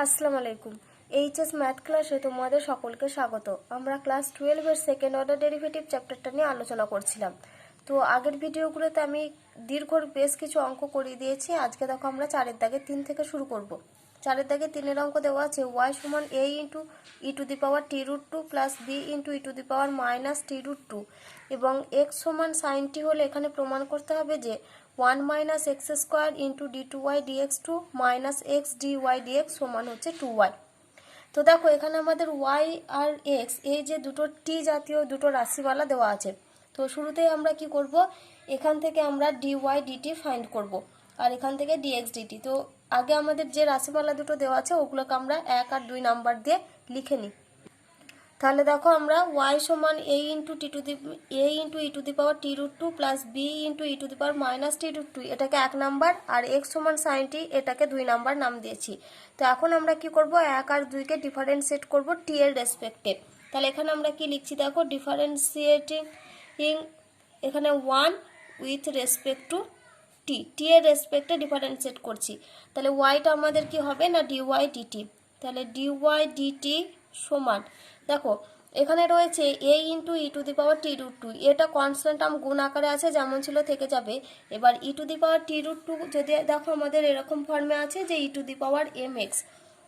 আসসালামু আলাইকুম। HS math ক্লাসে তোমাদের সকলকে স্বাগত। আমরা ক্লাস 12 এর সেকেন্ড অর্ডার ডেরিভেটিভ চ্যাপ্টারটা নিয়ে আলোচনা করছিলাম। তো আগের ভিডিওগুলোতে আমি দীর্ঘ বেশ কিছু অঙ্ক করিয়ে দিয়েছি। আজকে দেখো আমরা 4 দাগে 3 থেকে শুরু করব। 4 দাগে 3 অঙ্ক দেওয়া আছে y সমান a into e to the power t root two plus b into e to the power minus t root two এবং এক্স সমান সাইন টি হলে এখানে প্রমাণ করতে হবে যে 1 minus x square into d two y dx two minus x d y dx সমান হচ্ছে 2y। তো দেখো এখানে আমাদের y আর x এই যে দুটো টি জাতীয় দুটো রাশিমালা দেওয়া আছে। তো শুরুতেই আমরা কি করব, এখান থেকে আমরা dy dt ফাইন্ড করব আর এখান থেকে dx dt। তো আগে আমাদের যে রাশিমালা দুটো দেওয়া আছে ওগুলোকে আমরা 1 আর 2 নাম্বার দিয়ে লিখে নিই। তাহলে দেখো আমরা y সমান a into e to the power t root two plus b into e to the power minus t root two এটাকে 1 নাম্বার আর x সমান সাইন টি এটাকে 2 নাম্বার নাম দিয়েছি। তো এখন আমরা কি করব, 1 আর 2 কে ডিফারেন্সিয়েট করব টি এর রেসপেক্টে। তাহলে এখানে আমরা কি লিখছি দেখো, ডিফারেন্সিয়েটিং এখানে 1 উইথ রেসপেক্ট টু টি এর রেসপেক্টে ডিফারেন্সিয়েট করছি। তাহলে ওয়াইটা আমাদের কি হবে না ডিওয়াই ডিটি। তাহলে ডিওয়াই ডিটি সমান দেখো এখানে রয়েছে a into e to the power t root two, এটা কনস্ট্যান্ট টার্ম গুণ আকারে আছে যেমন ছিল থেকে যাবে। এবার e to the power t root two যদি দেখো আমাদের এরকম ফর্মে আছে যে e to the power m x.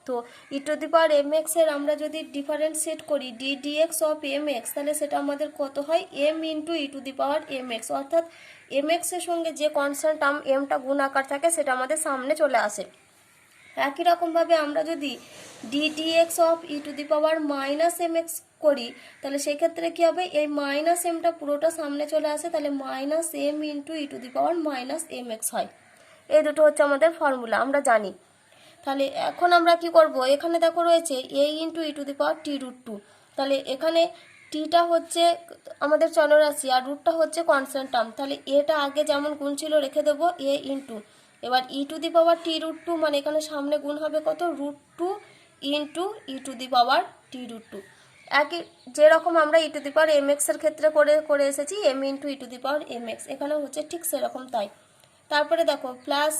তো e to the power m x এর আমরা যদি ডিফারেন্সিয়েট করি d d x of M x, তাহলে সেটা আমাদের কত হয় m into e to the power m x, অর্থাৎ এম এক্স এর সঙ্গে যে কনস্ট্যান্ট টার্ম এমটা গুণ আকার থাকে সেটা আমাদের সামনে চলে আসে। একই রকমভাবে আমরা যদি d dx of e to the power minus m x করি তাহলে সেক্ষেত্রে কী হবে, এই মাইনাস এমটা পুরোটা সামনে চলে আসে, তাহলে minus m into e to the power minus m x হয়। এই দুটো হচ্ছে আমাদের ফর্মুলা, আমরা জানি। তাহলে এখন আমরা কি করব, এখানে দেখো রয়েছে a into e to the power t root two. তাহলে এখানে টিটা হচ্ছে আমাদের চলরাশি আর রুটটা হচ্ছে কনস্ট্যান্ট টার্ম। তাহলে এটা আগে যেমন গুণ ছিল রেখে দেবো এ ইন্টু, এবার e to the power t root two মানে এখানে সামনে গুণ হবে কত root two into e to the power t root two. একই যেরকম আমরা e to the power m x এর ক্ষেত্রে করে এসেছি m into e to the power m x, এখানেও হচ্ছে ঠিক সেরকম তাই। তারপরে দেখো প্লাস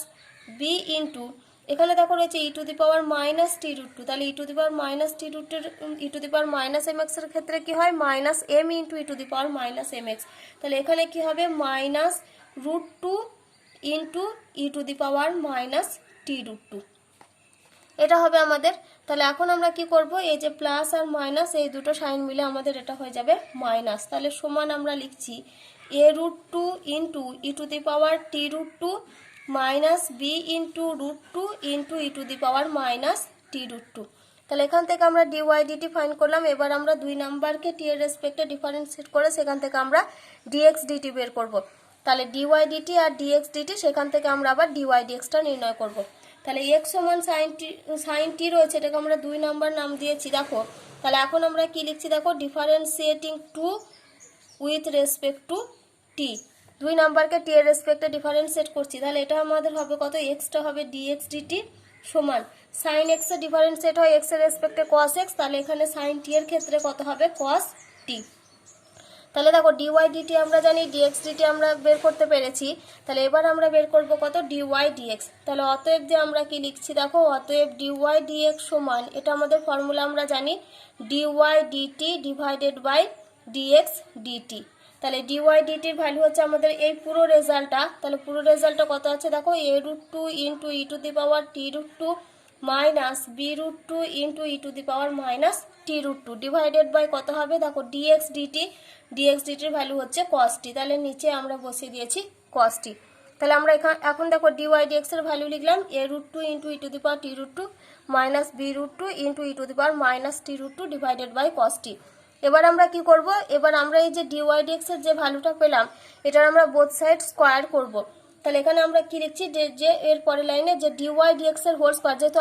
বি ইন্টু এখানে দেখো রয়েছে e to the power minus t root two, তাহলে e to the power minus t রুটের e to the power minus m x এর ক্ষেত্রে কি হয় minus m into e to the power minus m x. তাহলে এখানে কি হবে minus root two into e to the power minus t root two, এটা হবে আমাদের। তাহলে এখন আমরা কি করব, এই যে প্লাস আর মাইনাস এই দুটো সাইন মিলে আমাদের এটা হয়ে যাবে মাইনাস। তাহলে সমান আমরা লিখছি a root two into e to the power t root two minus b into root two into e to the power minus t root two. তাহলে এখান থেকে আমরা ডিওয়াই ডিটি ফাইন্ড করলাম। এবার আমরা 2 নাম্বারকে টি এর রেসপেক্টে ডিফারেন্সিয়েট করে সেখান থেকে আমরা ডিএক্স ডিটি বের করব। তাহলে ডিওয়াই ডিটি আর ডিএক্স ডিটি সেখান থেকে আমরা আবার ডিওয়াই ডিএক্সটা নির্ণয় করব। তাহলে এক্স সমান সাইন টি রয়েছে, এটাকে আমরা 2 নাম্বার নাম দিয়েছি দেখো। তাহলে এখন আমরা কি লিখছি দেখো, differentiating to with respect to t, 2 নাম্বারকে টি এর রেসপেক্টে ডিফারেন্সিয়েট করছি। তাহলে এটা আমাদের হবে কত, এক্সটা হবে ডিএক্স ডিটি সমান সাইন এক্স এর ডিফারেন্সিয়েট হয় এক্স এর রেসপেক্টে কস এক্স, তাহলে এখানে সাইন টি এর ক্ষেত্রে কত হবে কস টি। তাহলে দেখো ডিওয়াই ডিটি আমরা জানি, ডিএক্স ডিটি আমরা বের করতে পেরেছি। তাহলে এবার আমরা বের করব কত ডিওয়াই ডিএক্স। তাহলে অতএব যে আমরা কি লিখছি দেখো, অতএব ডিওয়াই ডিএক্স সমান, এটা আমাদের ফর্মুলা আমরা জানি, dy dt divided by dx dt. তাহলে ডিওয়াই ডিটির ভ্যালু হচ্ছে আমাদের এই পুরো রেজাল্টটা। তাহলে পুরো রেজাল্টটা কত আছে দেখো, a root two into e to the power t root two minus b root two into e to the power minus t root two divided by কত হবে দেখো ডিএক্স ডিটি, ডিএক্স ডিটির ভ্যালু হচ্ছে কস টি। তাহলে নিচে আমরা বসিয়ে দিয়েছি কস টি। তাহলে আমরা এখন দেখো ডিওয়াই ডিএক্স এর ভ্যালু লিখলাম a root two into e to the power t root two minus b root two into e to the power minus t root two divided by cos t. এবার আমরা কি করব, এবার আমরা এই যে ডিওয়াই ডিএক্স এর যে ভ্যালুটা পেলাম এটার আমরা বোথ সাইড স্কোয়ার করব। তাহলে এখানে আমরা কি লিখছি, যে এর পরের লাইনে যে ডিওয়াই ডিএক্স এর হোল স্কোয়ার, যেহেতু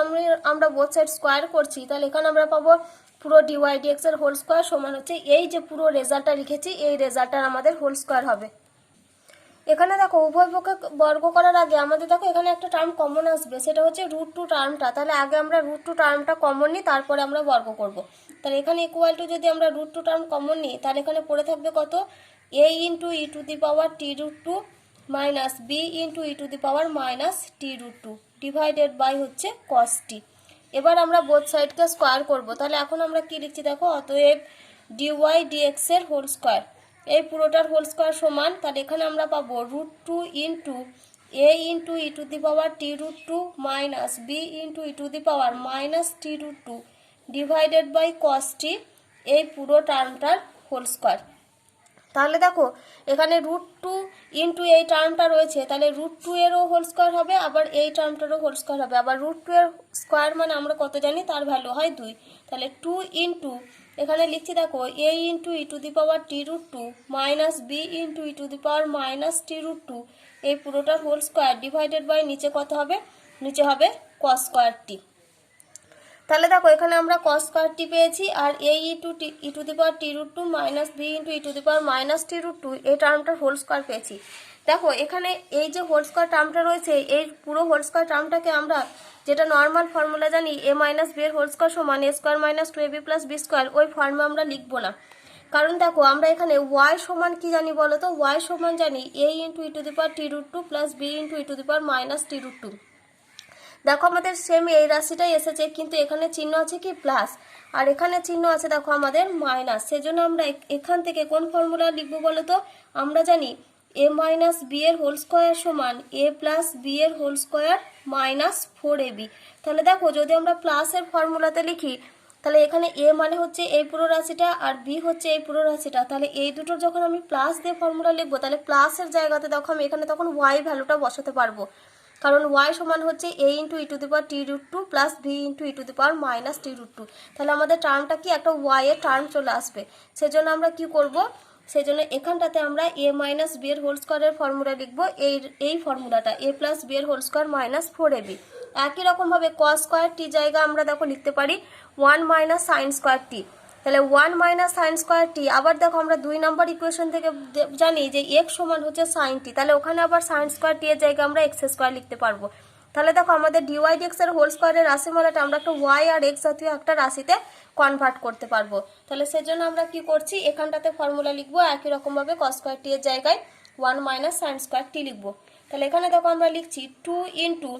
আমরা বোথ সাইড স্কোয়ার করছি তাহলে এখানে আমরা পাবো পুরো ডিওয়াই ডিএক্স এর হোল স্কোয়ার সমান হচ্ছে এই যে পুরো রেজাল্টটা লিখেছি এই রেজাল্টটার আমাদের হোল স্কোয়ার হবে। এখানে দেখো উভয় পক্ষে বর্গ করার আগে আমাদের দেখো এখানে একটা টার্ম কমন আসবে, সেটা হচ্ছে রুট টু টার্মটা। তাহলে আগে আমরা রুট টু টার্মটা কমন নিই, তারপরে আমরা বর্গ করব। তাহলে এখানে ইকুয়াল টু যদি আমরা রুট টু টার্ম কমন নিই তাহলে এখানে পড়ে থাকবে কত, a into e to the power t root two minus b into e to the power minus t root two divided by হচ্ছে কস টি। এবার আমরা বোথ সাইডকে স্কোয়ার করব। তাহলে এখন আমরা কি লিখছি দেখো, অতএব ডিওয়াই ডিএক্স এর হোল স্কোয়ার, এই পুরোটার হোল স্কোয়ার সমান, তাহলে এখানে আমরা পাবো √2 into a into e to the power t√2 minus b into e to the power minus t√2 divided by cos t, এই পুরো টার্মটার হোল স্কোয়ার। তাহলে দেখো এখানে √2 ইন্টু এই টার্মটা রয়েছে, তাহলে √2 এরও হোল স্কোয়ার হবে, আবার এই টার্মটারও হোল স্কোয়ার হবে। আবার √2 এর স্কোয়ার মানে আমরা কত জানি, তার ভ্যালু হয় 2। তাহলে 2 ইন্টু এখানে লিখছি দেখো a into e to the power t√2 minus b into e to the power minus t√2, এই পুরোটার হোল স্কোয়ার ডিভাইডেড বাই নিচে কত হবে, নিচে হবে cos স্কোয়ার t। তাহলে দেখো এখানে আমরা cos স্কয়ার টি পেয়েছি, আর a into e to the power t√2 minus b into e to the power minus t√2, এই টার্মটার হোল স্কয়ার পেয়েছি। দেখো এখানে এই যে হোল স্কয়ার টার্মটা রয়েছে, এই পুরো হোল স্কয়ার টার্মটাকে আমরা যেটা নর্মাল ফর্মুলা জানি, a মাইনাস b এর হোল স্কয়ার সমান a square minus 2ab plus b square, ওই ফর্মে আমরা লিখবো না। কারণ দেখো আমরা এখানে y সমান কি জানি বলো তো, y সমান জানি a into e to the power t√2 plus b into e to the power minus t√2। দেখো আমাদের সেম এই রাশিটাই এসেছে, কিন্তু এখানে চিহ্ন আছে কি প্লাস, আর এখানে চিহ্ন আছে দেখো আমাদের মাইনাস। সেজন্য আমরা এখান থেকে কোন ফর্মুলা লিখবো বলো তো, আমরা জানি a মাইনাস b এর হোল স্কয়ার সমান a প্লাস b এর হোল স্কয়ার মাইনাস 4ab। তাহলে দেখো যদি আমরা প্লাসের ফর্মুলাতে লিখি, তাহলে এখানে a মানে হচ্ছে এই পুরো রাশিটা আর b হচ্ছে এই পুরো রাশিটা, তাহলে এই দুটোর যখন আমি প্লাস দিয়ে ফর্মুলা লিখবো, তাহলে প্লাসের জায়গাতে দেখো আমি এখানে তখন y ভ্যালুটা বসাতে পারবো, কারণ y সমান হচ্ছে a into e to the power t√2 plus b into e to the power minus t√2। তাহলে আমাদের টার্মটা কি একটা y এর টার্ম চলে আসবে। সেজন্য আমরা কি করব, সেজন্য এখানটাতে আমরা a মাইনাস b এর হোল স্কয়ারের ফর্মুলা লিখবো, এই ফর্মুলাটা a প্লাস b এর হোল স্কয়ার মাইনাস 4ab। একই রকমভাবে cos স্কয়ার t জায়গা আমরা দেখো লিখতে পারি 1 মাইনাস সাইন স্কয়ার t। তাহলে 1 মাইনাস সাইন স্কয়ার টি, আবার দেখো আমরা 2 নম্বর ইকুয়েশন থেকে জানি যে x সমান হচ্ছে সাইন টি, তাহলে ওখানে আবার সাইন স্কয়ার টি এর জায়গায় আমরা x স্কয়ার লিখতে পারবো। তাহলে দেখো আমাদের ডিওয়াই ডিএক্স এর হোল স্কয়ারের রাশিমালাটা আমরা একটা y আর x জাতীয় একটা রাশিতে কনভার্ট করতে পারবো। তাহলে সেজন্য আমরা কি করছি, এখানটাতে ফর্মুলা লিখবো একই রকমভাবে cos স্কয়ার টি এর জায়গায় 1 মাইনাস সাইন স্কয়ার টি লিখবো। তাহলে এখানে দেখো আমরা লিখছি 2 ইন্টু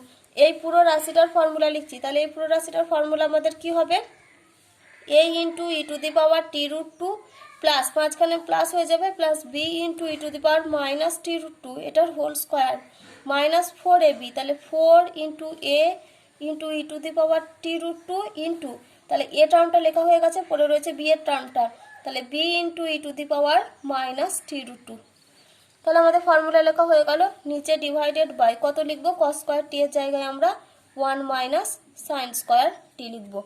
এই পুরো রাশিটার ফর্মুলা লিখছি, তাহলে এই পুরো রাশিটার ফর্মুলা আমাদের কি হবে, a into e to the power t√2 plus মাঝখানে প্লাস হয়ে যাবে plus b into e to the power minus t√2, এটার হোল স্কোয়ার মাইনাস 4ab। তাহলে 4 into a into e to the power t√2 into, তাহলে a টার্মটা লেখা হয়ে গেছে, পরে রয়েছে b এর টার্মটা, তাহলে b into e to the power minus t√2। তাহলে আমাদের ফর্মুলা লেখা হয়ে গেল, নিচে ডিভাইডেড বাই কত লিখবো, cos স্কয়ার টি এর জায়গায় আমরা 1 মাইনাস সাইন স্কয়ার টি লিখবো।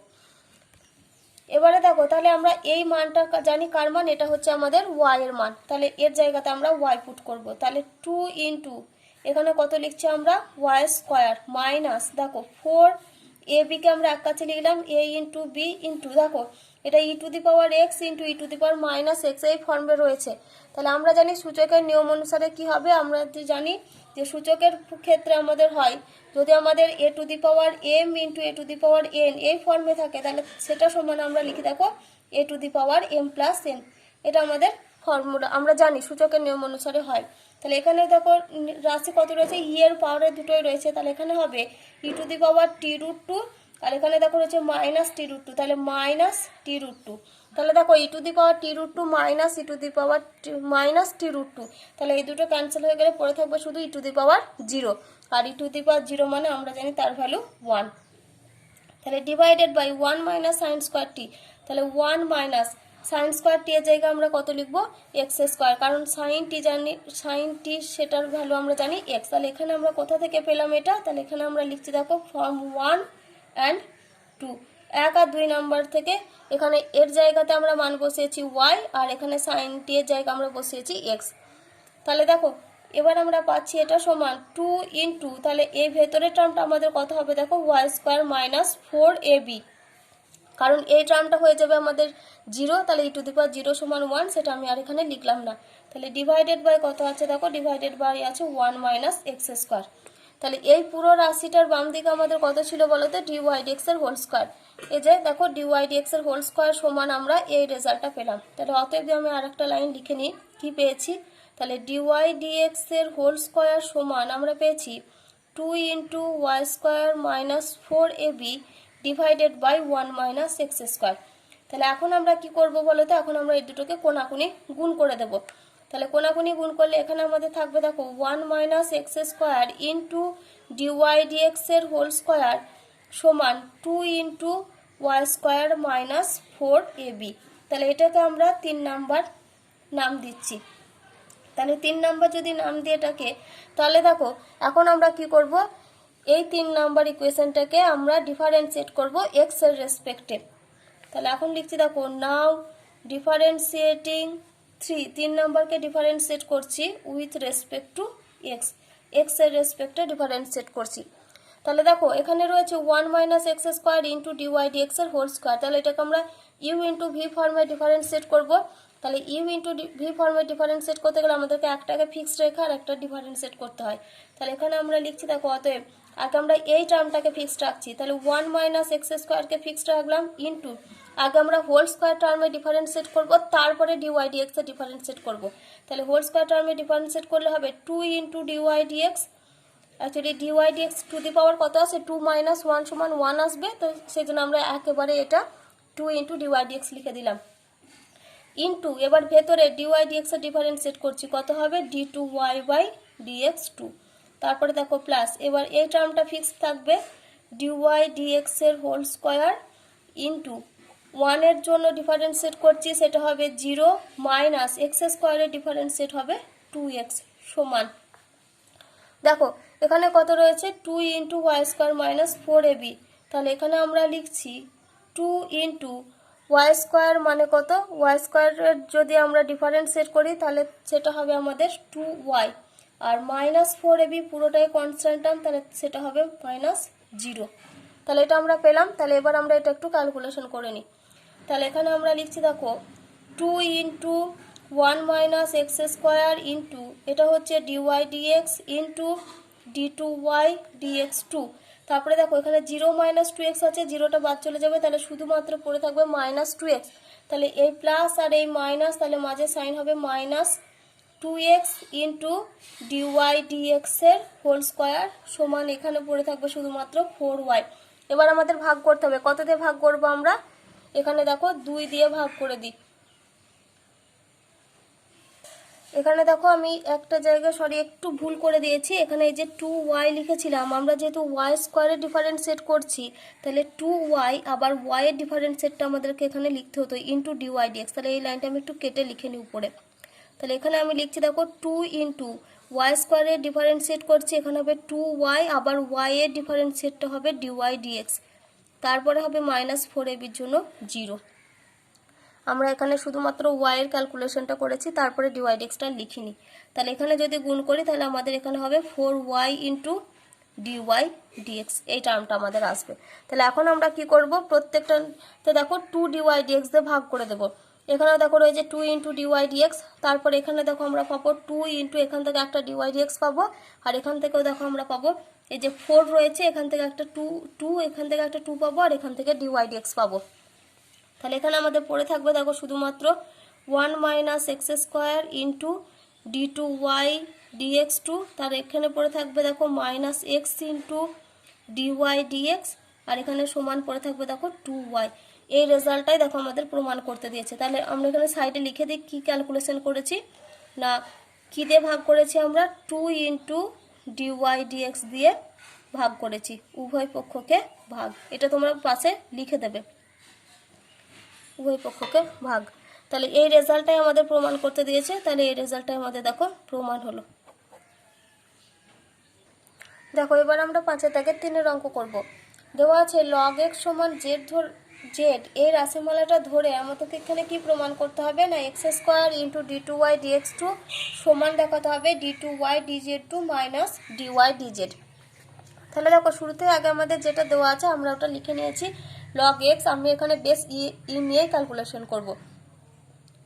এবারে দেখো তাহলে আমরা এই মানটা জানি কার মান, এটা হচ্ছে আমাদের y এর মান, তাহলে এর জায়গাতে আমরা y পুট করব। তাহলে 2 ইন্টু এখানে কত লিখছি আমরা y স্কয়ার মাইনাস দেখো 4ab কে আমরা এক কাছে লিখলাম a ইন্টু b ইন্টু দেখো এটা e to the power x into e to the power minus x এই ফর্মে রয়েছে। তাহলে আমরা জানি সূচকের নিয়ম অনুসারে কি হবে, আমরা জানি যে সূচকের ক্ষেত্রে আমাদের হয় যদি আমাদের a two the power m into a two the power n এই ফর্মে থাকে, তাহলে সেটা সমান আমরা লিখি দেখো a two the power m plus n, এটা আমাদের ফর্মুলা আমরা জানি সূচকের নিয়ম অনুসারে হয়। তাহলে এখানে দেখো রাশি কত রয়েছে, ই এর পাওয়ারের দুটোই রয়েছে, তাহলে এখানে হবে ই টু দি পাওয়ার t√2 আর এখানে দেখো রয়েছে মাইনাস t√2, তাহলে মাইনাস t√2। তাহলে দেখো e to the power t√2 minus e to the power minus t√2, তাহলে এই দুটো ক্যান্সেল হয়ে গেলে পড়ে থাকবে শুধু ই to the power 0, R E to the পাওয়ার 0 মানে আমরা জানি তার ভ্যালু 1। তাহলে divided by 1 minus sine square t, তাহলে 1 মাইনাস সাইন স্কয়ার টি এর জায়গায় আমরা কত লিখবো x স্কয়ার, কারণ সাইন টি জানি, সাইন টি সেটার ভ্যালু আমরা জানি x। তাহলে এখানে আমরা কোথা থেকে পেলাম এটা, তাহলে এখানে আমরা লিখছি দেখো ফর্ম 1 অ্যান্ড 2, 1 আর 2 নাম্বার থেকে এখানে এর জায়গাতে আমরা মান বসিয়েছি y, আর এখানে সাইন টি এর জায়গায় আমরা বসিয়েছি x। তাহলে দেখো এবার আমরা পাচ্ছি এটা সমান 2 ইন্টু, তাহলে এই ভেতরের টার্মটা আমাদের কত হবে দেখো y স্কয়ার মাইনাস 4ab, কারণ এই টার্মটা হয়ে যাবে আমাদের 0, তাহলে ই টু দি পাওয়ার 0 সমান 1, সেটা আমি আর এখানে লিখলাম না। তাহলে ডিভাইডেড বাই কত আছে দেখো, ডিভাইডেড বাই আছে 1 মাইনাস এক্স স্কয়ার। তাহলে এই পুরো রাশিটার বাম দিকে আমাদের কত ছিল বলো তো, ডিওয়াই ডিএক্স এর হোল স্কয়ার। এই যে দেখো ডিওয়াই ডিএক্স এর হোল স্কয়ার সমান আমরা এই রেজাল্টটা পেলাম। তাহলে অতএব আমি আরেকটা লাইন লিখে নিই কি পেয়েছি, তাহলে ডিওয়াই ডিএক্স এর হোল স্কয়ার সমান আমরা পেয়েছি 2 into y square minus 4ab divided by 1 minus x square. তাহলে এখন আমরা কি করব বলো তো, এখন আমরা এই দুটোকে কোনাকুনি গুণ করে দেব। তাহলে কোনাকুনি গুণ করলে এখানে আমাদের থাকবে দেখো 1 minus x square into dy dx এর হোল স্কোয়ার সমান 2 into Y square minus 4ab। তাহলে এটাকে আমরা 3 নাম্বার নাম দিচ্ছি। তাহলে 3 নাম্বার যদি নাম দিয়ে এটাকে, তাহলে দেখো এখন আমরা কি করব, এই 3 নাম্বার ইকুয়েশনটাকে আমরা ডিফারেন্সিয়েট করব এক্স এর রেসপেক্টে। তাহলে এখন লিখছি দেখো, নাও ডিফারেন্সিয়েটিং 3 নাম্বারকে ডিফারেন্সিয়েট করছি উইথ রেসপেক্ট টু এক্স এর রেসপেক্টে ডিফারেন্সিয়েট করছি। তাহলে দেখো এখানে রয়েছে 1 minus x square into dy dx এর হোল স্কোয়ার। তাহলে এটাকে আমরা ইউ ইন্টু ভি ফর্মে ডিফারেন্সিয়েট করব। তাহলে ইউ ইন্টু ভি ফর্মে ডিফারেন্সিয়েট করতে গেলে আমাদেরকে একটাকে ফিক্সড রেখে আর একটা ডিফারেন্সিয়েট করতে হয়। তাহলে এখানে আমরা লিখছি দেখো, অতএব আগে আমরা এই টার্মটাকে ফিক্সড রাখছি। তাহলে 1 মাইনাস এক্স স্কোয়ারকে ফিক্সড রাখলাম ইন্টু আগে আমরা হোল স্কোয়ার টার্মে ডিফারেন্সিয়েট করব, তারপরে ডিওয়াই ডিএক্স এ ডিফারেন্সিয়েট করব। তাহলে হোল স্কোয়ার টার্মে ডিফারেন্সিয়েট করলে হবে 2 into dy d x. Actually d y d x to the power কত আছে, 2 মাইনাস 1 সমান 1 আসবে। তো সেই জন্য আমরা একেবারে এটা 2 ইন্টু ডিওয়াই ডিএক্স লিখে দিলাম। ইন্টু এবার ভেতরে ডিওয়াই ডিএক্স এর ডিফারেন্সিয়েট করছি, কত হবে d two y by dx 2। তারপরে দেখো প্লাস, এবার এই টার্মটা ফিক্সড থাকবে ডিওয়াই ডিএক্স এর হোল স্কোয়ার ইন্টু 1 এর জন্য ডিফারেন্সিয়েট করছি, সেটা হবে 0 মাইনাস এক্স স্কোয়ারের ডিফারেন্সিয়েট হবে 2x সমান দেখো এখানে কত রয়েছে 2 into Y square minus 4ab। তাহলে এখানে আমরা লিখছি 2 ইন্টু ওয়াই স্কোয়ার মানে কত, ওয়াই স্কোয়ারের যদি আমরা ডিফারেন্সিয়েট করি তাহলে সেটা হবে আমাদের 2y, আর মাইনাস 4ab পুরোটাই কনস্ট্যান্ট টার্ম, তাহলে সেটা হবে মাইনাস 0। তাহলে এটা আমরা পেলাম। তাহলে এবার আমরা এটা একটু ক্যালকুলেশন করে নিই। তাহলে এখানে আমরা লিখছি দেখো 2 into 1 minus x square into এটা হচ্ছে dy dx into d two y dx 2। তারপরে দেখো এখানে 0 মাইনাস 2x আছে, জিরোটা বাদ চলে যাবে, তাহলে শুধুমাত্র পড়ে থাকবে মাইনাস 2x। তাহলে এই প্লাস আর এই মাইনাস, তাহলে মাঝে সাইন হবে minus 2x into dy dx এর হোল স্কোয়ার সমান এখানে পড়ে থাকবে শুধুমাত্র 4y। এবার আমাদের ভাগ করতে হবে, কত দিয়ে ভাগ করবো আমরা, এখানে দেখো 2 দিয়ে ভাগ করে দিই। এখানে দেখো আমি একটা জায়গায় একটু ভুল করে দিয়েছি, এখানে এই যে 2y লিখেছিলাম, আমরা যেহেতু ওয়াই স্কোয়ারের ডিফারেন্সিয়েট করছি তাহলে 2y আবার y এর ডিফারেন্সিয়েটটা আমাদেরকে এখানে লিখতে হতো ইন্টু ডিওয়াই ডিএক্স। তাহলে এই লাইনটা আমি একটু কেটে লিখে নিই উপরে। তাহলে এখানে আমি লিখছি দেখো 2 ইন্টু ওয়াই স্কোয়ারের ডিফারেন্সিয়েট করছি, এখানে হবে 2y আবার y এর ডিফারেন্সিয়েটটা হবে ডিওয়াই ডিএক্স, তারপরে হবে মাইনাস 4ab এর জন্য 0। আমরা এখানে শুধুমাত্র y এর ক্যালকুলেশনটা করেছি, তারপরে ডিওয়াই ডিএক্সটা লিখিনি। তাহলে এখানে যদি গুণ করি তাহলে আমাদের এখানে হবে 4y ইন্টু ডিওয়াই ডিএক্স, এই টার্মটা আমাদের আসবে। তাহলে এখন আমরা কি করব, প্রত্যেকটাতে দেখো 2 ডিওয়াই ডিএক্স দিয়ে ভাগ করে দেবো। এখানে দেখো রয়েছে 2 ইন্টু ডিওয়াই ডিএক্স, তারপর এখানে দেখো আমরা পাবো 2 ইন্টু এখান থেকে একটা ডিওয়াই ডিএক্স পাবো, আর এখান থেকেও দেখো আমরা পাবো এই যে 4 রয়েছে, এখান থেকে একটা 2 এখান থেকে একটা 2 পাবো, আর এখান থেকে ডিওয়াই ডিএক্স পাবো। তাহলে এখানে আমাদের পড়ে থাকবে দেখো শুধুমাত্র 1 minus x square into d two y dx 2, তার এখানে পড়ে থাকবে দেখো minus x into dy d x, আর এখানে সমান পড়ে থাকবে দেখো 2y। এই রেজাল্টটাই দেখো আমাদের প্রমাণ করতে দিয়েছে। তাহলে আমরা এখানে সাইডে লিখে দিই কী ক্যালকুলেশন করেছি, না কী দিয়ে ভাগ করেছি আমরা, 2 ইন্টু ডিওয়াই ডিএক্স দিয়ে ভাগ করেছি, উভয় পক্ষকে ভাগ, এটা তোমরা পাশে লিখে দেবে, উভয় পক্ষকে ভাগ। তাহলে এই রেজাল্টটাই আমাদের প্রমাণ করতে দিয়েছে, তাহলে এই রেজাল্টটাই আমাদের দেখো প্রমাণ হলো। দেখো এবার আমরা 5 থেকে 3 অঙ্ক করব। দেওয়া আছে log x সমান জেড এই রাশিমালাটা ধরে আমাদেরকে এখানে কি প্রমাণ করতে হবে, না x square into d two y dx 2 সমান দেখাতে হবে d two y dz 2 minus dy dz. তাহলে দেখো শুরুতে আগে আমাদের যেটা দেওয়া আছে আমরা ওটা লিখে নিয়েছি log x, আমি এখানে বেস ই নিয়ে ক্যালকুলেশন করব।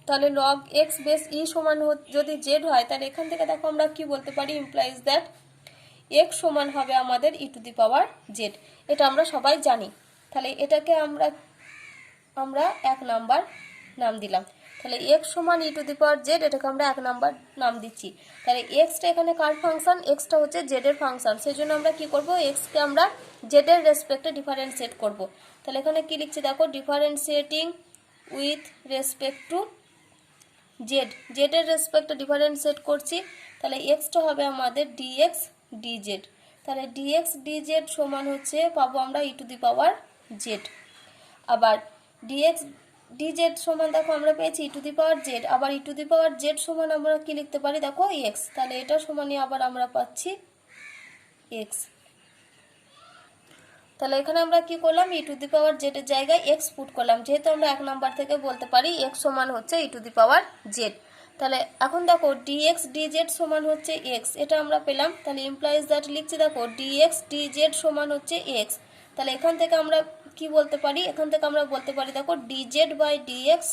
তাহলে log x বেস ই সমান যদি জেড হয়, তাহলে এখান থেকে দেখো আমরা কি বলতে পারি, ইমপ্লাইজ দ্যাট x সমান হবে আমাদের ই টু দি পাওয়ার জেড, এটা আমরা সবাই জানি। তাহলে এটাকে আমরা 1 নাম্বার নাম দিলাম। তাহলে এক্স সমান ই টু দি পাওয়ার জেড, এটাকে আমরা 1 নাম্বার নাম দিচ্ছি। তাহলে এক্সটা এখানে কার ফাংশন, এক্সটা হচ্ছে জেড এর ফাংশন, সেই জন্য আমরা কি করব, এক্সকে আমরা জেড এর রেসপেক্টে ডিফারেন্সিয়েট করব। তাহলে এখানে কি লিখছি দেখো, differentiating with respect to Z, Z এর রেসপেক্টে ডিফারেন্সিয়েট করছি। তাহলে এক্সটা হবে আমাদের ডিএক্স ডিজেড। তাহলে ডিএক্স ডিজেড সমান হচ্ছে পাবো আমরা e to the power Z. আবার ডিএক্স ডিজেড সমান দেখো আমরা পেয়েছি ই টু দি পাওয়ার জেড, আবার ই টু দি পাওয়ার জেড সমান আমরা কি লিখতে পারি দেখো এক্স। তাহলে এটা সমানই আবার আমরা পাচ্ছি এক্স। তাহলে এখানে আমরা কি করলাম, ই টু দি পাওয়ার জেড এর জায়গায় এক্স পুট করলাম, যেহেতু আমরা 1 নাম্বার থেকে বলতে পারি এক্স সমান হচ্ছে ই টু দি পাওয়ার জেড। তাহলে এখন দেখো ডিএক্স ডিজেড সমান হচ্ছে এক্স, এটা আমরা পেলাম। তাহলে ইমপ্লাইজ দ্যাট লিখছি দেখো ডিএক্স ডিজেড সমান হচ্ছে এক্স। তাহলে এখান থেকে আমরা কি বলতে পারি, এখান থেকে আমরা বলতে পারি দেখো ডিজেড বাই ডিএক্স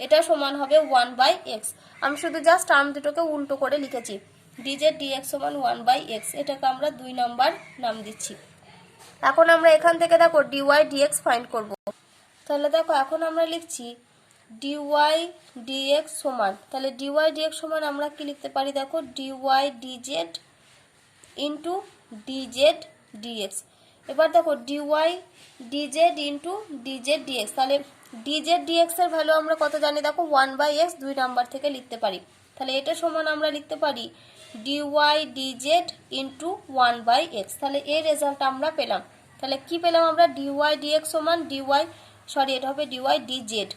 এটা সমান হবে 1/x। আমি শুধু জাস্ট টার্ম দুটোকে উল্টো করে লিখেছি, ডিজেড ডিএক্স সমান 1/x, এটাকে আমরা 2 নাম্বার নাম দিচ্ছি। এখন আমরা এখান থেকে দেখো ডিওয়াই ডিএক্স ফাইন্ড করব। তাহলে দেখো এখন আমরা লিখছি ডিওয়াই ডিএক্স সমান, তাহলে ডিওয়াই ডিএক্স সমান আমরা কি লিখতে পারি দেখো dy dz into dz dx. এবার দেখো dy dz into dz dx, তাহলে ডিজেড ডিএক্স এর ভ্যালু আমরা কত জানি দেখো 1/x 2 নাম্বার থেকে লিখতে পারি। তাহলে এটা সমান আমরা লিখতে পারি ডিওয়াই ডিজেড ইন্টু 1/x। তাহলে এর রেজাল্ট আমরা পেলাম। তাহলে কি পেলাম আমরা, ডিওয়াই ডিএক্স সমান এটা হবে ডিওয়াই ডিজেড।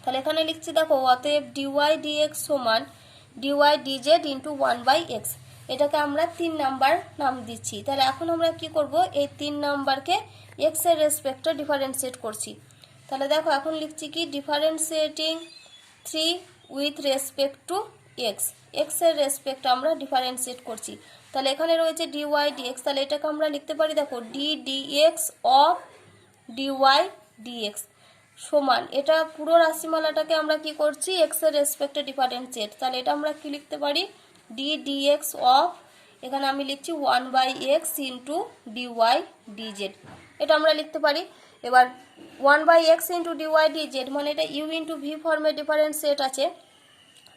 তাহলে এখানে লিখছি দেখো অতএব ডিওয়াই ডিএক্স সমান ডিওয়াই ডিজেড ইন্টু 1/x, এটাকে আমরা 3 নাম্বার নাম দিচ্ছি। তাহলে এখন আমরা কি করব, এই 3 নাম্বারকে এক্স এর রেসপেক্টে ডিফারেন্সিয়েট করছি। তাহলে দেখো এখন লিখছি কি differentiating 3 with respect to x, x এর রেসপেক্ট আমরা ডিফারেন্সিয়েট করছি। তাহলে এখানে রয়েছে ডিওয়াই ডিএক্স, তাহলে এটাকে আমরা লিখতে পারি দেখো d dx of dy dx সমান, এটা পুরো রাশিমালাটাকে আমরা কি করছি এক্স এর রেসপেক্টে ডিফারেন্সিয়েট। তাহলে এটা আমরা কি লিখতে পারি ডি ডিএক্স অফ, এখানে আমি লিখছি 1/x ইন্টু ডিওয়াই ডিজেড, এটা আমরা লিখতে পারি। এবার 1/x ইন্টু ডিওয়াই ডিজেড মানে এটা ইউ ইন্টু ভি ফর্মে ডিফারেন্সিয়েট আছে।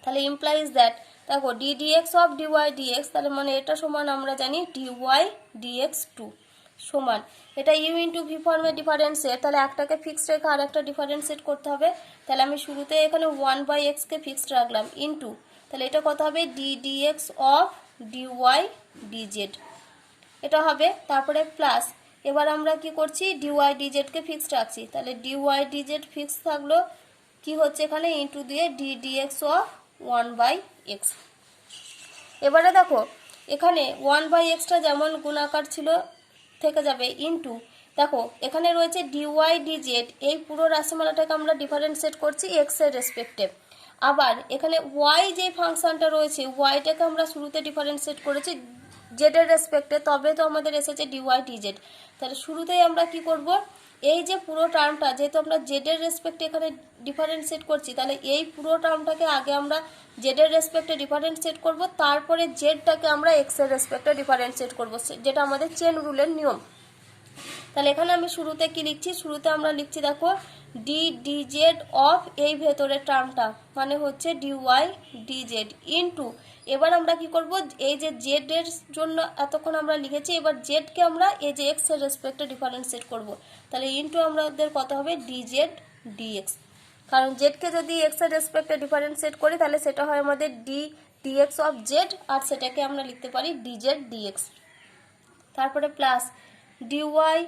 তাহলে ইমপ্লাইজ দ্যাট দেখো d dx of dy dx, তাহলে মানে এটা সমান আমরা জানি ডিওয়াই ডিএক্স 2 সমান, এটা ইউ ইন্টু ভি ফর্মে ডিফারেন্সিয়েট, তাহলে একটাকে ফিক্সড রেখে আর একটা ডিফারেন্সিয়েট করতে হবে। তাহলে আমি শুরুতে এখানে 1/x কে ফিক্সড রাখলাম ইন্টু, তাহলে এটা কত হবে d dx of dy dz এটা হবে, তারপরে প্লাস এবার আমরা কি করছি ডিওয়াই ডিজেড কে ফিক্সড রাখছি। তাহলে ডিওয়াই ডিজেড ফিক্সড থাকলো, কি হচ্ছে এখানে ইন্টু দিয়ে ডি ডিএক্স অফ 1/x। এবারে দেখো এখানে 1/xটা যেমন গুণাকার ছিল থেকে যাবে ইন্টু, দেখো এখানে রয়েছে ডিওয়াই ডিজেড, এই পুরো রাশিমালাটাকে আমরা ডিফারেন্সিয়েট করছি এক্স এর রেসপেক্টে। আবার এখানে ওয়াই যে ফাংশনটা রয়েছে ওয়াইটাকে আমরা শুরুতে ডিফারেন্সিয়েট করেছি জেড এর রেসপেক্টে, তবে তো আমাদের এসেছে ডিওয়াই ডিজেড। তাহলে শুরুতেই আমরা কি করব, এই যে পুরো টার্মটা যেহেতু আমরা জেড এর রেসপেক্টে এখানে ডিফারেন্সিয়েট করছি, তাহলে এই পুরো টার্মটাকে আগে আমরা জেড এর রেসপেক্টে ডিফারেন্সিয়েট করব, তারপরে জেডটাকে আমরা এক্স এর রেসপেক্টে ডিফারেন্সিয়েট করব, যেটা আমাদের চেন রুলের নিয়ম। তাহলে এখানে আমি শুরুতে কি লিখছি, শুরুতে আমরা লিখছি দেখো ডি ডিজেড অফ এই ভেতরের টার্মটা মানে হচ্ছে ডিওয়াই ডিজেড ইন্টু, এবার আমরা কি করব এই যে জেড এর জন্য এতক্ষণ আমরা লিখেছি, এবার জেডকে আমরা এই যে এক্স এর রেসপেক্টে ডিফারেন্সিয়েট করব। তাহলে ইন্টু আমাদের কত হবে ডিজেড ডিএক্স, কারণ জেডকে যদি এক্স এর রেসপেক্টে ডিফারেন্সিয়েট করি তাহলে সেটা হয় আমাদের ডি ডিএক্স অফ জেড, আর সেটাকে আমরা লিখতে পারি ডিজেড ডিএক্স। তারপরে প্লাস ডিওয়াই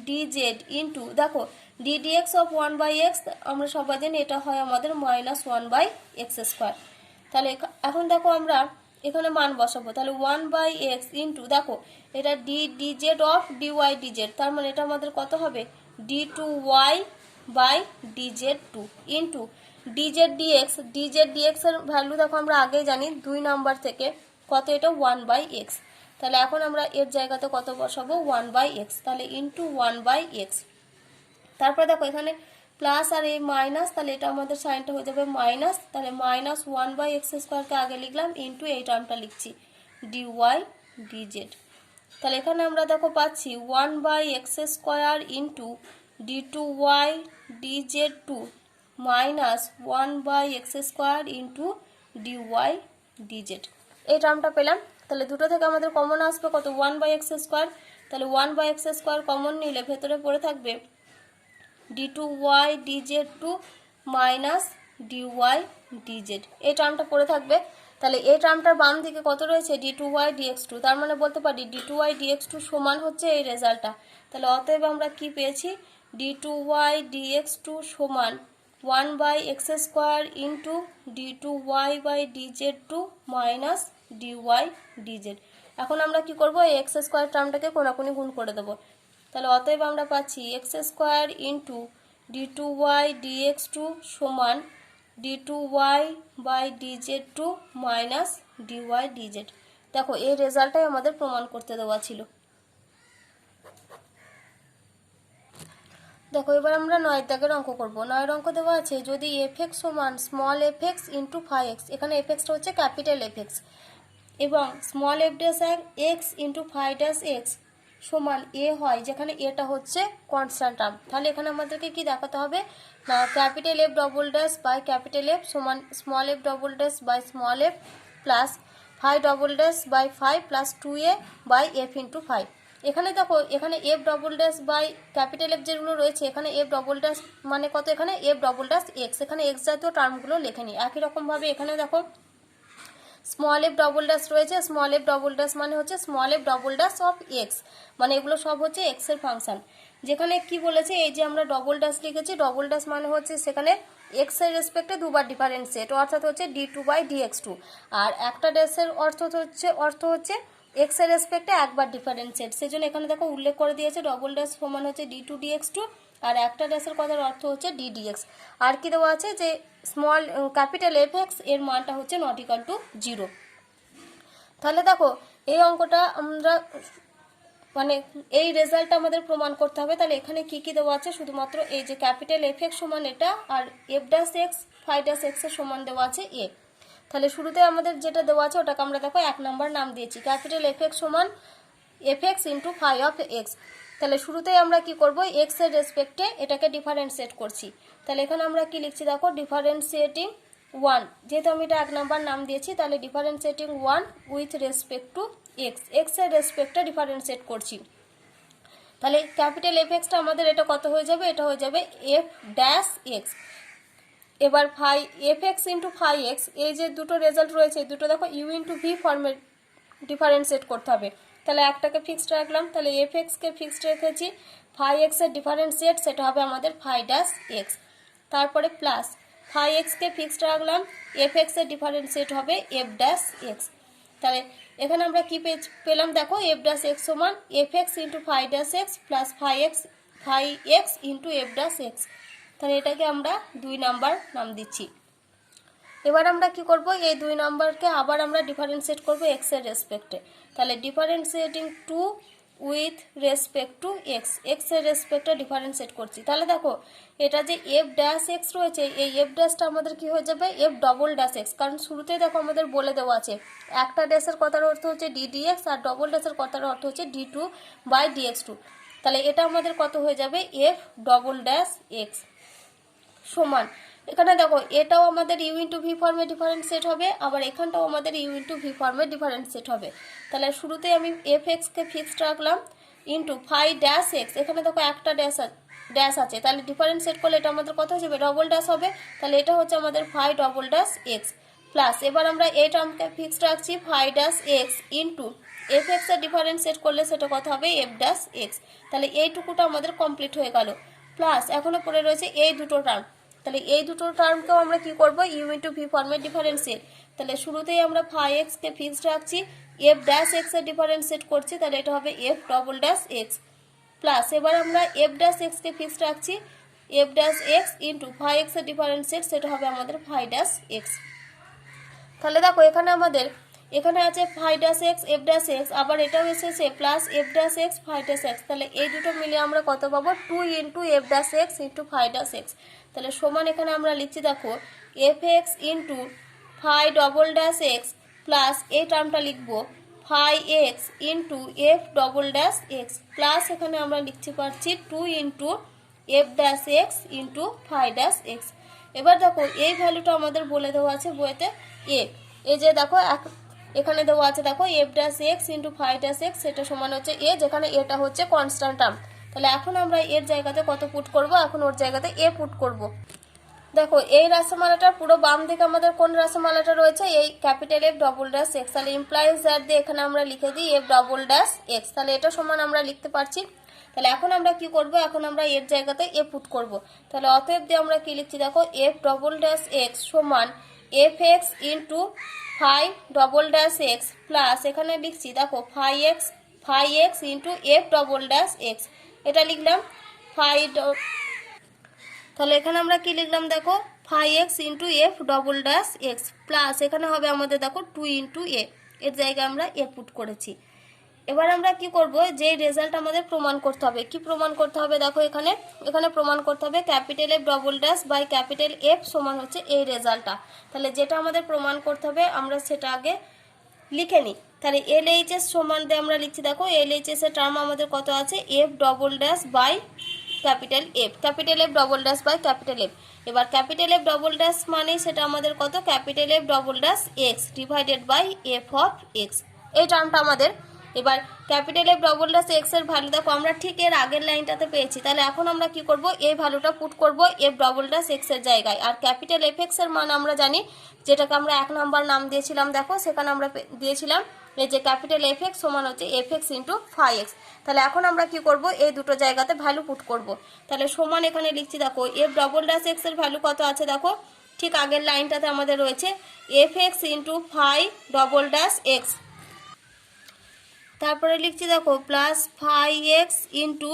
ডিজেড ইন্টু দেখো ডি ডিএক্স অফ 1/x আমরা সবাই জানি এটা হয় আমাদের -1/x²। তাহলে এখন দেখো আমরা এখানে মান বসাবো, তাহলে 1/x ইন্টু দেখো এটা d dz of dy dz, তার মানে এটা আমাদের কত হবে d2y by dz2 into dz dx, dz dx এর ভ্যালু দেখো আমরা আগেই জানি 2 নাম্বার থেকে কত, এটা 1/x। তাহলে এখন আমরা এর জায়গাতে কত বসাবো 1/x, তাহলে ইন্টু 1/x। তারপর দেখো এখানে প্লাস আর এই মাইনাস, তাহলে এটা আমাদের সাইনটা হয়ে যাবে মাইনাস, তাহলে -1/x² কে আগে লিখলাম ইন্টু এই টার্মটা লিখছি dy dz। তাহলে এখানে আমরা দেখো পাচ্ছি 1/x² into d2y dz2 minus 1/x² into dy dz. এই টার্মটা পেলাম। তাহলে দুটো থেকে আমাদের কমন আসবে কত, 1/x²। তাহলে 1/x² কমন নিলে ভেতরে পড়ে থাকবে d2y dz2 minus dy dz, এই টার্মটা পড়ে থাকবে। তাহলে এই টার্মটার বাম দিকে কত রয়েছে, d2y dx2, তার মানে বলতে পারি d2y dx2 সমান হচ্ছে এই রেজাল্টটা। তাহলে অতএব আমরা কি পেয়েছি, d2y dx2 সমান 1/x² into d2y dz2 minus dy DZ. এখন আমরা কি করব, এই x² টার্মটাকে কোনাকুনি গুণ করে দেবো। তাহলে অতএব আমরা পাচ্ছি x² ইন্টু d2y dx2 সমান d2y dz2 minus dy DZ. দেখো এই রেজাল্টটাই আমাদের প্রমাণ করতে দেওয়া ছিল। দেখো এবার আমরা 9 দাগের অঙ্ক করব। 9 অঙ্ক দেওয়া আছে, যদি fx সমান small fx into phi x, এখানে fxটা হচ্ছে ক্যাপিটাল fx, এবং small f dash x into phi dash x সমান এ হয়, যেখানে এটা হচ্ছে কনস্ট্যান্ট টার্ম। তাহলে এখানে আমাদেরকে কি দেখাতে হবে না, capital F double dash by capital F সমান small f double dash by small f plus phi double dash by phi plus 2a by f into phi. এখানে দেখো, এখানে f double dash by capital F যেগুলো রয়েছে, এখানে f double dash মানে কত, এখানে f ডবল ড্যাশ x, এখানে x জাতীয় টার্মগুলো লেখে নিই। একই রকমভাবে এখানে দেখো স্মল f ডবল ড্যাশ রয়েছে, স্মল f ডবল ড্যাশ মানে হচ্ছে small f double dash of x, মানে এগুলো সব হচ্ছে x এর ফাংশন। যেখানে কি বলেছে, এই যে আমরা ডবল ড্যাশ লিখেছি, ডবল ড্যাশ মানে হচ্ছে সেখানে x এর রেসপেক্টে দুবার ডিফারেন্সিয়েট, অর্থাৎ হচ্ছে d2/dx2, আর একটা ড্যাশের অর্থ হচ্ছে x এর রেসপেক্টে একবার ডিফারেন্সিয়েট। সেজন্য এখানে দেখো উল্লেখ করে দিয়েছে ডবল ড্যাশ সমান হচ্ছে d2/dx2, আর একটা ড্যাশের কথার অর্থ হচ্ছে ddx। আর কি দেওয়া আছে যে স্মল ক্যাপিটাল fx এর মানটা হচ্ছে নট ইকুয়াল টু 0। তাহলে দেখো এই অঙ্কটা আমরা মানে এই রেজাল্টটা আমাদের প্রমাণ করতে হবে। তাহলে এখানে কি কি দেওয়া আছে, শুধুমাত্র এই যে ক্যাপিটাল fx সমান এটা, আর f dash x phi dash x এর সমান দেওয়া আছে a। তাহলে শুরুতে আমাদের যেটা দেওয়া আছে ওটাকে আমরা দেখো 1 নম্বর নাম দিয়েছি, ক্যাপিটাল fx সমান fx into phi of x। তাহলে শুরুতেই আমরা কি করব, x এর রেসপেক্টে এটাকে ডিফারেন্সিয়েট করছি। তাহলে এখানে আমরা কি লিখছি দেখো, ডিফারেন্সিয়েটিং 1, যেহেতু আমি এটা 1 নম্বর নাম দিয়েছি, তাহলে differentiating 1 with respect two x এর রেসপেক্টে ডিফারেন্সিয়েট করছি। তাহলে ক্যাপিটাল fxটা আমাদের এটা কত হয়ে যাবে, এটা হয়ে যাবে f ড্যাশ x। এবার phi fx into phi x, এই যে দুটো রেজাল্ট রয়েছে, দুটো দেখো u ইন্টু ভি ফর্মে ডিফারেন্সিয়েট করতে হবে। তাহলে একটাকে ফিক্সড রাখলাম, তাহলে fx কে ফিক্সড রেখেছি, ফাই এক্স এর ডিফারেন্সিয়েট সেটা হবে আমাদের ফাই ড্যাশ এক্স, তারপরে প্লাস ফাই এক্স কে ফিক্সড রাখলাম, fx এর ডিফারেন্সিয়েট হবে f ড্যাশ এক্স। তাহলে এখানে আমরা কি পেলাম দেখো, f ড্যাশ এক্স সমান fx into phi dash x plus phi x into f dash x. তাহলে এটাকে আমরা 2 নাম্বার নাম দিচ্ছি। এবার আমরা কি করব, এই 2 নাম্বারকে আবার আমরা ডিফারেন্সিয়েট করব x এর রেসপেক্টে। তাহলে differentiating 2 with respect two x এর রেসপেক্টে ডিফারেন্সিয়েট করছি। তাহলে দেখো এটা যে f ড্যাশ x রয়েছে, এই f ড্যাশটা আমাদের কি হয়ে যাবে f ডবল ড্যাশ x, কারণ শুরুতেই দেখো আমাদের বলে দেওয়া আছে একটা ড্যাশের কথার অর্থ হচ্ছে ddx, আর ডবল ড্যাশের কথার অর্থ হচ্ছে d2/dx2। তাহলে এটা আমাদের কত হয়ে যাবে, f ডবল ড্যাশ x সমান, এখানে দেখো এটাও আমাদের ইউ ইন্টু ভি ফর্মে ডিফারেন্সিয়েট হবে, আবার এখানটাও আমাদের ইউ ইন্টু ভি ফর্মে ডিফারেন্সিয়েট হবে। তাহলে শুরুতেই আমি এফ এক্সকে ফিক্সড রাখলাম ইন্টু ফাই ড্যাশ এক্স, এখানে দেখো একটা ড্যাশ আছে, তাহলে ডিফারেন্সিয়েট করলে এটা আমাদের কত হয়ে যাবে, ডবল ড্যাশ হবে। তাহলে এটা হচ্ছে আমাদের phi double dash x plus, এবার আমরা এই টার্মকে ফিক্সড রাখছি phi dash x into f x এর ডিফারেন্সিয়েট করলে সেটা কত হবে, এফ ড্যাশ এক্স। তাহলে এইটুকুটা আমাদের কমপ্লিট হয়ে গেল। প্লাস এখনো পড়ে রয়েছে এই দুটো টার্ম, তাহলে এই দুটো টার্মকেও আমরা কি করব, ইউ ইন্টু ভি ফর্মে ডিফারেন্সিয়েট। তাহলে শুরুতেই আমরা ফাই এক্সকে ফিক্সড রাখছি, এফ ড্যাশ এক্স এর ডিফারেন্সিয়েট করছি, তাহলে এটা হবে f double dash x plus, এবার আমরা এফ ড্যাশ এক্সকে ফিক্সড রাখছি, f dash x into phi x এর ডিফারেন্সিয়েট সেটা হবে আমাদের ফাই ড্যাশ এক্স। তাহলে দেখো এখানে আছে phi dash x f dash x, আবার এটাও এসেছে plus f dash x phi dash x. তাহলে এই দুটো মিলে আমরা কত পাবো, 2 into f dash x into phi dash x. তাহলে সমান এখানে আমরা লিখছি দেখো f x into phi double dash x plus এই টার্মটা লিখবো phi x into f double dash x plus এখানে আমরা লিখতে পারছি 2 into f dash x into phi dash x. এবার দেখো এই ভ্যালুটা আমাদের বলে দেওয়া আছে বইতে এ, এই যে দেখো এখানে দেওয়া আছে দেখো F dash x into five dash x, সেটা সমান হচ্ছে এ, যেখানে এটা হচ্ছে কনস্ট্যান্ট টার্ম। তাহলে এখন আমরা এর জায়গাতে কত পুট করব, এখন ওর জায়গাতে এ পুট করব। দেখো এই রাশিমালাটার পুরো বাম দিকে আমাদের কোন রাশিমালাটা রয়েছে, এই capital f double dash x, তাহলে ইমপ্লাইজ দ্যাট দিয়ে এখানে আমরা লিখে দিই এফ ডবল ড্যাশ এক্স, তাহলে এটা সমান আমরা লিখতে পারছি। তাহলে এখন আমরা কি করব, এখন আমরা এর জায়গাতে এ পুট করব। তাহলে অতএব দিয়ে আমরা কি লিখছি দেখো এফ ডবল ড্যাশ এক্স সমান F x into five double dash x plus এখানে লিখছি দেখো five x into f double dash x, এটা লিখলাম ফাইভ। তাহলে এখানে আমরা কি লিখলাম দেখো five x into f double dash x plus এখানে হবে আমাদের দেখো টু ইন্টু এ, এর জায়গায় আমরা এ পুট করেছি। এবার আমরা কি করব, যে রেজাল্ট আমাদের প্রমাণ করতে হবে, কি প্রমাণ করতে হবে দেখো এখানে প্রমাণ করতে হবে capital f double dash by capital f সমান হচ্ছে এই রেজাল্টটা। তাহলে যেটা আমাদের প্রমাণ করতে হবে আমরা সেটা আগে লিখে নিই। তাহলে এল এইচ এস সমান দিয়ে আমরা লিখছি দেখো এল এইচ এস এর টার্ম আমাদের কত আছে f double dash by capital f double dash by capital f. এবার ক্যাপিটাল এফ ডবল ড্যাশ মানে সেটা আমাদের কত capital f double dash x divided by f of x, এই টার্মটা আমাদের। এবার capital f double dash x এর ভ্যালু দেখো আমরা ঠিক এর আগের লাইনটাতে পেয়েছি, তাহলে এখন আমরা কি করব এই ভ্যালুটা পুট করব এফ ডবল ড্যাশ এক্স এর জায়গায়। আর ক্যাপিটাল এফ এক্স এর মান আমরা জানি, যেটাকে আমরা 1 নম্বর নাম দিয়েছিলাম দেখো, সেখানে আমরা দিয়েছিলাম এই যে ক্যাপিটাল এফ এক্স সমান হচ্ছে F x into five x. তাহলে এখন আমরা কি করব এই দুটো জায়গাতে ভ্যালু পুট করব। তাহলে সমান এখানে লিখছি দেখো এফ ডবল ড্যাশ এক্স এর ভ্যালু কত আছে দেখো, ঠিক আগের লাইনটাতে আমাদের রয়েছে f x into five double dash x, তারপরে লিখছি দেখো plus five x into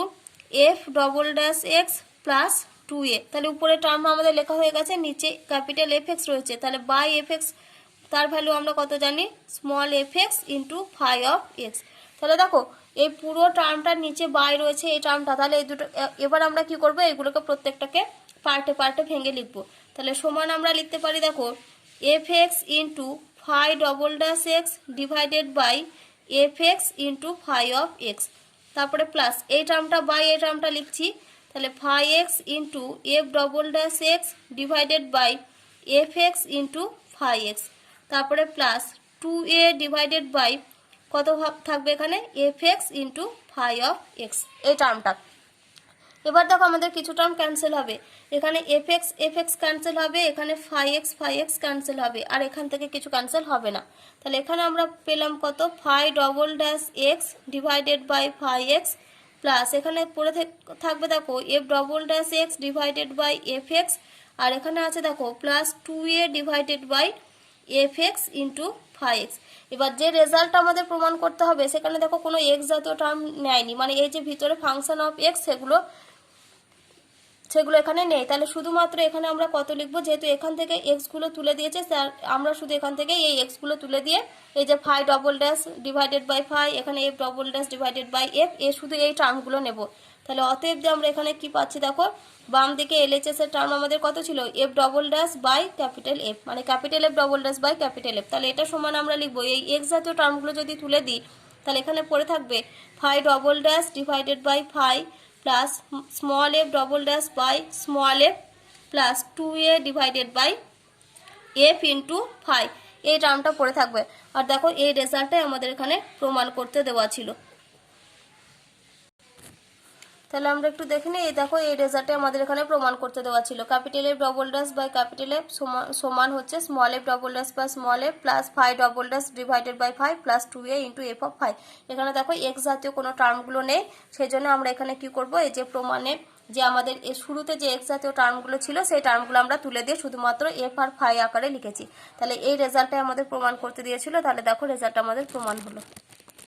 f double dash x plus two a. তাহলে উপরে টার্ম আমাদের লেখা হয়ে গেছে, নিচে ক্যাপিটাল এফ এক্স রয়েছে, তাহলে বাই এফ এক্স তার ভ্যালু আমরা কত জানি small F x into five of x. তাহলে দেখো এই পুরো টার্মটার নিচে বাই রয়েছে এই টার্মটা, তাহলে এই দুটো এবার আমরা কি করব এগুলোকে প্রত্যেকটাকে পার্টে পার্টে ভেঙে লিখবো। তাহলে সমান আমরা লিখতে পারি দেখো f x into five double dash x divided by f x into five of x, তারপরে প্লাস এই টার্মটা বাই এই টার্মটা লিখছি, তাহলে five x into f double dash x divided by f x into five x, তারপরে plus two a divided by কত থাকবে এখানে f x into five of x, এই টার্মটা। এবার দেখো আমাদের কিছু টার্ম ক্যান্সেল হবে, এখানে এফ এক্স ক্যান্সেল হবে, এখানে ফাইভ এক্স ক্যান্সেল হবে, আর এখান থেকে কিছু ক্যান্সেল হবে না। তাহলে এখানে আমরা পেলাম কত five double dash x divided by five x plus এখানে পড়ে থাকবে দেখো f double dash x divided by f x, আর এখানে আছে দেখো plus two a divided by f x into five x. এবার যে রেজাল্টটা আমাদের প্রমাণ করতে হবে সেখানে দেখো কোনো এক্স জাতীয় টার্ম নেয়নি, মানে এই যে ভিতরে ফাংশন অফ এক্স সেগুলো এখানে নেই। তাহলে শুধুমাত্র এখানে আমরা কত লিখবো, যেহেতু এখান থেকে এক্সগুলো তুলে দিয়েছে আমরা শুধু এখান থেকে এই এক্সগুলো তুলে দিয়ে এই যে five double dash divided by five, এখানে f double dash divided by f, শুধু এই টার্মগুলো নেব। তাহলে অতএব যে আমরা এখানে কি পাচ্ছি দেখো বাম দিকে এলএইচএস এর টার্ম আমাদের কত ছিল f double dash by capital f, মানে capital f double dash by capital f. তাহলে এটা সমান আমরা লিখবো এই এক্স জাতীয় টার্মগুলো যদি তুলে দিই তাহলে এখানে পড়ে থাকবে phi double dash divided by phi plus small f double dash by small f plus two a divided by f into phi, এই টার্মটা পড়ে থাকবে। আর দেখো এই রেজাল্টটাই আমাদের এখানে প্রমাণ করতে দেওয়া ছিল। তাহলে আমরা একটু দেখে নিই, এই দেখো এই রেজাল্টে আমাদের এখানে প্রমাণ করতে দেওয়া ছিল capital f double dash by capital f সমান হচ্ছে small f double dash by small f plus phi double dash divided by phi plus two a into f of phi. এখানে দেখো এক্স জাতীয় কোনো টার্মগুলো নেই, সেই জন্য আমরা এখানে কি করব এই যে প্রমাণে যে আমাদের এই শুরুতে যে এক্স জাতীয় টার্মগুলো ছিল সেই টার্মগুলো আমরা তুলে দিয়ে শুধুমাত্র এফ আর ফাইভ আকারে লিখেছি। তাহলে এই রেজাল্টটাই আমাদের প্রমাণ করতে দিয়েছিল, তাহলে দেখো রেজাল্ট আমাদের প্রমাণ হলো।